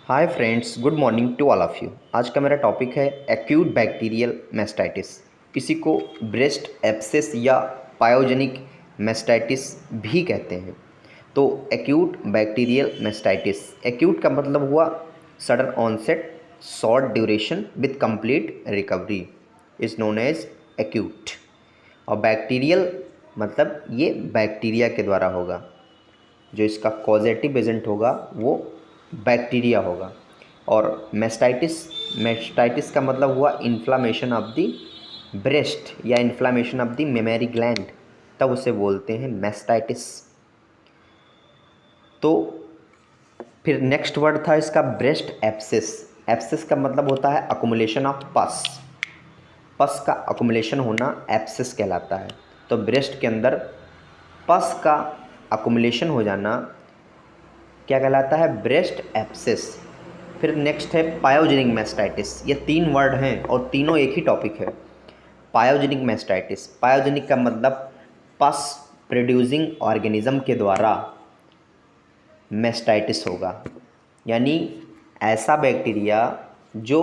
Hi friends, good morning to all of you. आज का मेरा टॉपिक है एक्यूट बैक्टीरियल मैस्टाइटिस। इसी को ब्रेस्ट एब्सेस या पायोजेनिक मैस्टाइटिस भी कहते हैं। तो एक्यूट बैक्टीरियल मैस्टाइटिस, एक्यूट का मतलब हुआ sudden onset, short duration with complete recovery, is known as acute. और बैक्टीरियल मतलब ये बैक्टीरिया के द्वारा होगा, जो इसका कॉजेटिव एजेंट होगा वो बैक्टीरिया होगा। और मैस्टाइटिस का मतलब हुआ इन्फ्लामेशन ऑफ द ब्रेस्ट या inflammation of the mammary gland, तब उसे बोलते हैं मैस्टाइटिस। तो फिर नेक्स्ट वर्ड था इसका ब्रेस्ट एब्सेस। एब्सेस का मतलब होता है अकुमुलेशन ऑफ पस। पस का अकुमुलेशन होना एब्सेस कहलाता है। तो ब्रेस्ट के अंदर पस का अकुमुलेशन हो जाना क्या कहलाता है? Breast abscess. फिर नेक्स्ट है पायोजेनिक मैस्टाइटिस। ये तीन वर्ड हैं और तीनों एक ही टॉपिक है। पायोजेनिक मैस्टाइटिस, पायोजेनिक का मतलब पस प्रोड्यूसिंग ऑर्गेनिज्म के द्वारा मैस्टाइटिस होगा, यानी ऐसा बैक्टीरिया जो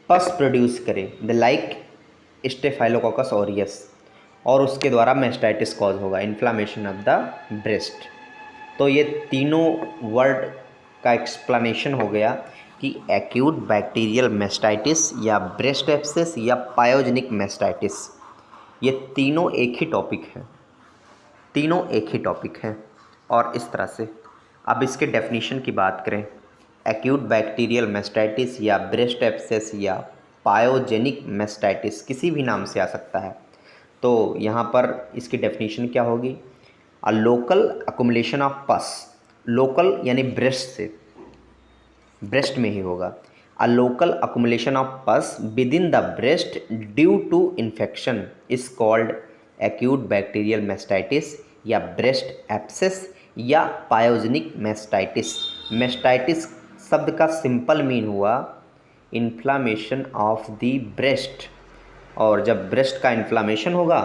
पस प्रोड्यूस करे, द लाइक स्टेफाइलोकोकस ऑरियस, और उसके द्वारा मैस्टाइटिस कॉज होगा, इन्फ्लामेशन ऑफ द ब्रेस्ट। तो ये तीनों वर्ड का एक्सप्लेनेशन हो गया कि एक्यूट बैक्टीरियल मैस्टाइटिस या ब्रेस्ट एब्सेस या पायोजेनिक मैस्टाइटिस, ये तीनों एक ही टॉपिक है, तीनों एक ही टॉपिक है। और इस तरह से अब इसके डेफिनेशन की बात करें, एक्यूट बैक्टीरियल मैस्टाइटिस या ब्रेस्ट एब्सेस या पायोजेनिक मैस्टाइटिस किसी भी नाम से आ सकता है। तो यहाँ पर इसकी डेफिनेशन क्या होगी? A local accumulation of pus, local यानी ब्रेस्ट से, ब्रेस्ट में ही होगा। A local accumulation of pus within the breast due to infection is called acute bacterial mastitis या ब्रेस्ट एब्सेस या पायोजेनिक मैस्टाइटिस। मैस्टाइटिस शब्द का सिंपल मीन हुआ इन्फ्लामेशन ऑफ द ब्रेस्ट, और जब ब्रेस्ट का इन्फ्लामेशन होगा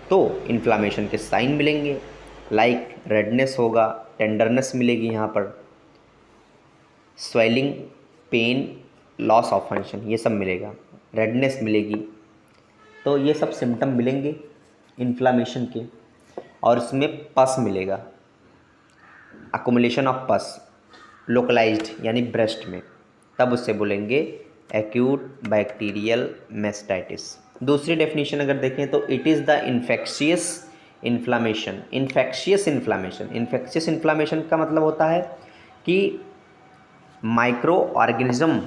तो इन्फ्लामेशन के साइन मिलेंगे, लाइक रेडनेस होगा, टेंडरनेस मिलेगी, यहाँ पर swelling, pain, loss of function, ये सब मिलेगा, रेडनेस मिलेगी। तो ये सब सिम्टम मिलेंगे इन्फ्लामेशन के, और इसमें पस मिलेगा, अकुमुलेशन ऑफ पस लोकलाइज्ड यानी ब्रेस्ट में, तब उससे बोलेंगे एक्यूट बैक्टीरियल मैस्टाइटिस। दूसरी डेफिनेशन अगर देखें तो it is the infectious inflammation. Infectious inflammation, infectious inflammation का मतलब होता है कि माइक्रो ऑर्गेनिज्म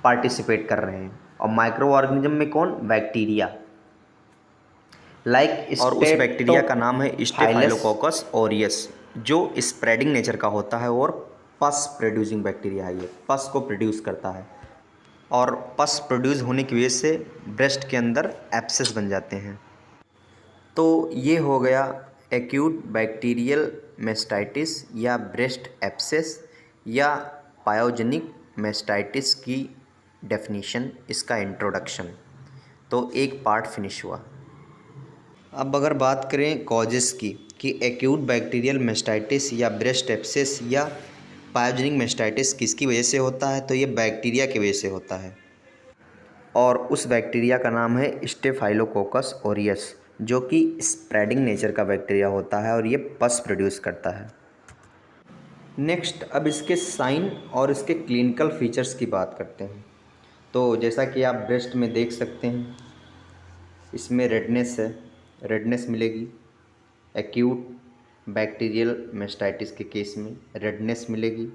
पार्टिसिपेट कर रहे हैं, और माइक्रो ऑर्गेनिज्म में कौन? बैक्टीरिया, लाइक और उस बैक्टीरिया का नाम है स्टेफाइलोकोकस ऑरियस, जो स्प्रेडिंग नेचर का होता है और पस प्रोड्यूसिंग बैक्टीरिया है। ये पस को प्रोड्यूस करता है, और पस प्रोड्यूस होने की वजह से ब्रेस्ट के अंदर एब्सेस बन जाते हैं। तो ये हो गया एक्यूट बैक्टीरियल मैस्टाइटिस या ब्रेस्ट एब्सेस या पायोजेनिक मैस्टाइटिस की डेफिनीशन, इसका इंट्रोडक्शन। तो एक पार्ट फिनिश हुआ। अब अगर बात करें कॉजेस की कि एक्यूट बैक्टीरियल मैस्टाइटिस या ब्रेस्ट एब्सेस या पायोजेनिक मैस्टाइटिस किसकी वजह से होता है, तो ये बैक्टीरिया की वजह से होता है, और उस बैक्टीरिया का नाम है स्टेफाइलोकोकस ऑरियस, जो कि स्प्रेडिंग नेचर का बैक्टीरिया होता है और ये पस प्रोड्यूस करता है। नेक्स्ट, अब इसके साइन और इसके क्लिनिकल फीचर्स की बात करते हैं। तो जैसा कि आप ब्रेस्ट में देख सकते हैं, इसमें रेडनेस है, रेडनेस मिलेगी। एक्यूट बैक्टीरियल मैस्टाइटिस के केस में रेडनेस मिलेगी।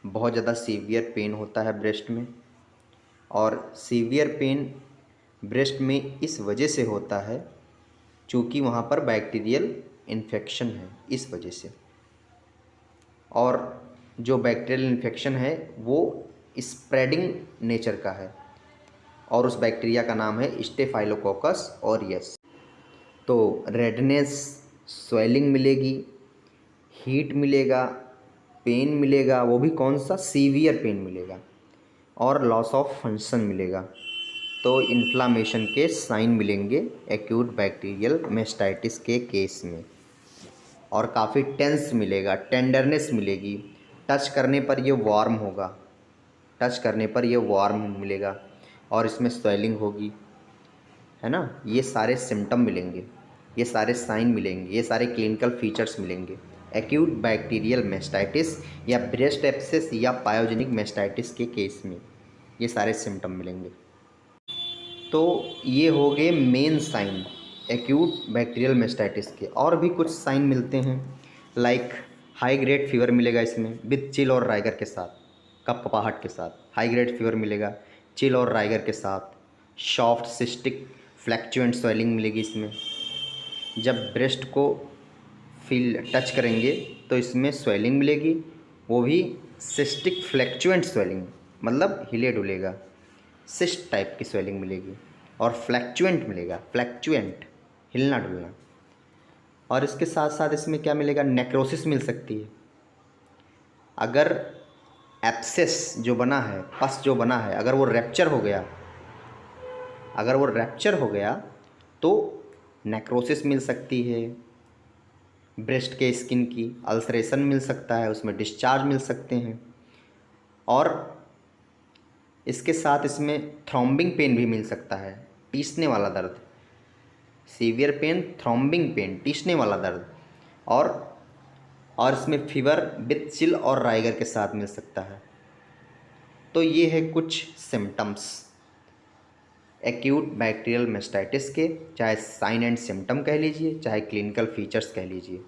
बहुत ज़्यादा सीवियर पेन होता है ब्रेस्ट में, और सीवियर पेन ब्रेस्ट में इस वजह से होता है चूँकि वहाँ पर बैक्टीरियल इन्फेक्शन है, इस वजह से। और जो बैक्टीरियल इन्फेक्शन है वो स्प्रेडिंग नेचर का है, और उस बैक्टीरिया का नाम है स्टेफाइलोकोकस ऑरियस। तो रेडनेस, स्वेलिंग मिलेगी, हीट मिलेगा, पेन मिलेगा, वो भी कौन सा? सीवियर पेन मिलेगा, और लॉस ऑफ फंक्शन मिलेगा। तो इन्फ्लामेशन के साइन मिलेंगे एक्यूट बैक्टीरियल मैस्टाइटिस के केस में, और काफ़ी टेंस मिलेगा, टेंडरनेस मिलेगी, टच करने पर ये वार्म होगा, टच करने पर ये वार्म मिलेगा और इसमें स्वेलिंग होगी, है ना। ये सारे सिम्टम मिलेंगे, ये सारे साइन मिलेंगे, ये सारे क्लिनिकल फीचर्स मिलेंगे एक्यूट बैक्टीरियल मेस्टाइटिस या ब्रेस्ट एब्सेस या पायोजेनिक मेस्टाइटिस के केस में। ये सारे सिम्टम मिलेंगे। तो ये हो गए main sign acute bacterial mastitis के। और भी कुछ साइन मिलते हैं, लाइक हाई ग्रेड फीवर मिलेगा इसमें विथ चिल और राइगर के साथ, कपकपाहट के साथ हाई ग्रेड फीवर मिलेगा, चिल और राइगर के साथ। सॉफ्ट सिस्टिक फ्लैक्चुएंट स्वेलिंग मिलेगी इसमें। जब ब्रेस्ट को फील टच करेंगे तो इसमें स्वेलिंग मिलेगी, वो भी सिस्टिक फ्लैक्चुएंट स्वेलिंग, मतलब हिले डुलेगा, सिस्ट टाइप की स्वेलिंग मिलेगी। और फ्लैक्चुएंट मिलेगा, फ्लैक्चुएंट हिलना डुलना। और इसके साथ साथ इसमें क्या मिलेगा, नेक्रोसिस मिल सकती है। अगर एब्सेस जो बना है, पस जो बना है, अगर वो रैप्चर हो गया तो नेक्रोसिस मिल सकती है। ब्रेस्ट के स्किन की अल्सरेशन मिल सकता है, उसमें डिस्चार्ज मिल सकते हैं। और इसके साथ इसमें थ्रॉम्बिंग पेन भी मिल सकता है, टीसने वाला दर्द, सीवियर पेन, थ्रॉम्बिंग पेन, टीसने वाला दर्द। और इसमें फीवर विथ चिल और राइगर के साथ मिल सकता है। तो ये है कुछ सिम्टम्स एक्यूट बैक्टीरियल मेस्टाइटिस के, चाहे साइन एंड सिम्टम कह लीजिए, चाहे क्लिनिकल फीचर्स कह लीजिए।